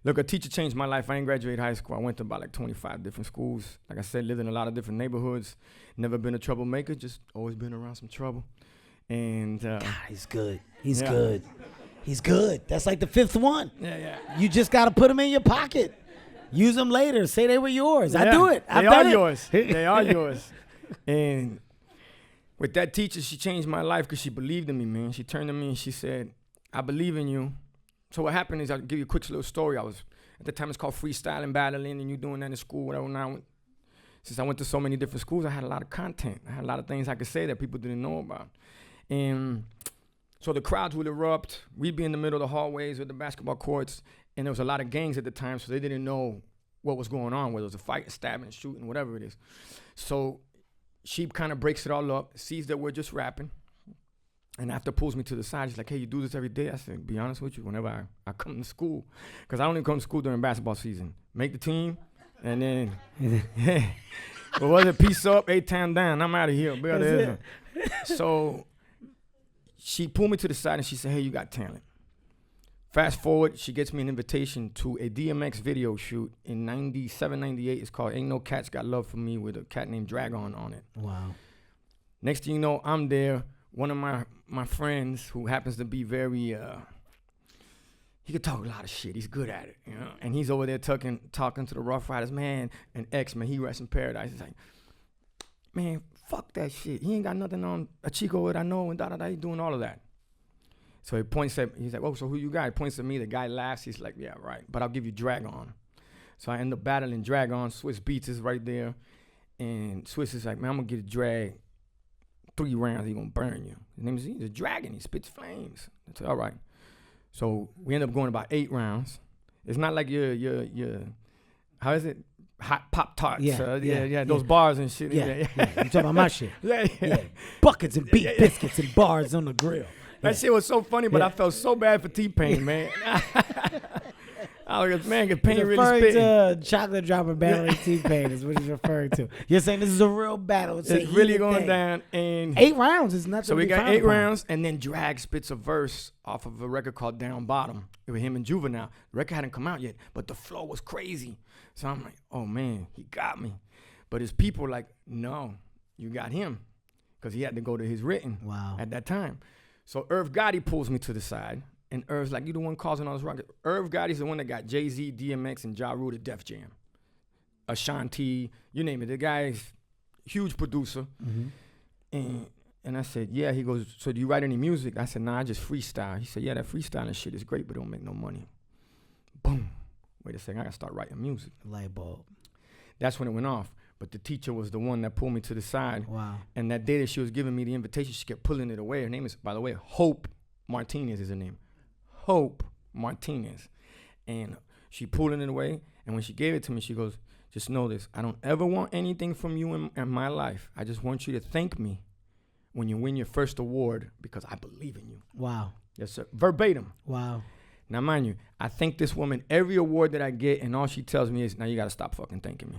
Look, a teacher changed my life. I ain't graduated high school. I went to about like 25 different schools. Like I said, lived in a lot of different neighborhoods. Never been a troublemaker, just always been around some trouble. And God, he's good. He's good. He's good. That's like the fifth one. Yeah. You just got to put them in your pocket. Use them later. Say they were yours. Yeah, I do it. They are yours. They are yours. And with that teacher, she changed my life because she believed in me, man. She turned to me and she said, I believe in you. So what happened is, I'll give you a quick little story. I was, at the time it's called freestyling, battling, and you doing that in school, whatever. Now, since I went to so many different schools, I had a lot of content. I had a lot of things I could say that people didn't know about. And so the crowds would erupt. We'd be in the middle of the hallways or the basketball courts, and there was a lot of gangs at the time, so they didn't know what was going on, whether it was a fight, stabbing, shooting, whatever it is. So she kind of breaks it all up, sees that we're just rapping, and after pulls me to the side, she's like, hey, you do this every day? I said, be honest with you, whenever I come to school, because I only come to school during basketball season. Make the team, and then, what was it, piece up, 8 times down, I'm out of here. So she pulled me to the side and she said, hey, you got talent. Fast forward, she gets me an invitation to a DMX video shoot in 97, 98. It's called Ain't No Cats Got Love For Me, with a cat named Dragon on it. Wow. Next thing you know, I'm there. One of my friends, who happens to be very, he could talk a lot of shit. He's good at it, you know. And he's over there talking to the Rough Riders, man, and X, man, he rests in paradise. He's like, man, fuck that shit. He ain't got nothing on a Chico that I know, and da-da-da, he's doing all of that. So he points at, he's like, oh, so who you got? He points at me, the guy laughs, he's like, yeah, right, but I'll give you Dragon. So I end up battling Dragon. Swiss Beats is right there, and Swiss is like, man, I'm gonna get a drag. 3 rounds, he gonna burn you. His name is, he's a dragon, he spits flames. I said, all right. So we end up going about 8 rounds. It's not like your how is it? Hot Pop-Tarts. Yeah, those bars and shit. Yeah. You talking about my shit. Yeah. Buckets and beef biscuits and bars on the grill. That shit was so funny, but I felt so bad for T-Pain, man. I was like, man, because Pain really spitting. To chocolate dropper battling T-Pain is what he's referring to. You're saying this is a real battle. It's really going down. And 8 rounds is nothing. So we got 8 rounds, and then Drag spits a verse off of a record called Down Bottom with him and Juvenile. The record hadn't come out yet, but the flow was crazy. So I'm like, oh, man, he got me. But his people were like, no, you got him, because he had to go to his written at that time. So Irv Gotti pulls me to the side. And Irv's like, you the one causing all this rocket. Irv Gotti's the one that got Jay-Z, DMX, and Ja Rule to Def Jam. Ashanti, you name it. The guy's huge producer. Mm-hmm. And I said, yeah. He goes, so do you write any music? I said, nah, I just freestyle. He said, yeah, that freestyling shit is great, but don't make no money. Boom. Wait a second, I gotta start writing music. Light bulb. That's when it went off. But the teacher was the one that pulled me to the side. Wow. And that day that she was giving me the invitation, she kept pulling it away. Her name is, by the way, Hope Martinez is her name. Hope Martinez. And she pulling it away, and when she gave it to me, she goes, just know this, I don't ever want anything from you in my life. I just want you to thank me when you win your first award, because I believe in you. Wow. Yes, sir. Verbatim. Wow. Now, mind you, I thank this woman every award that I get, and all she tells me is, now you got to stop fucking thanking me.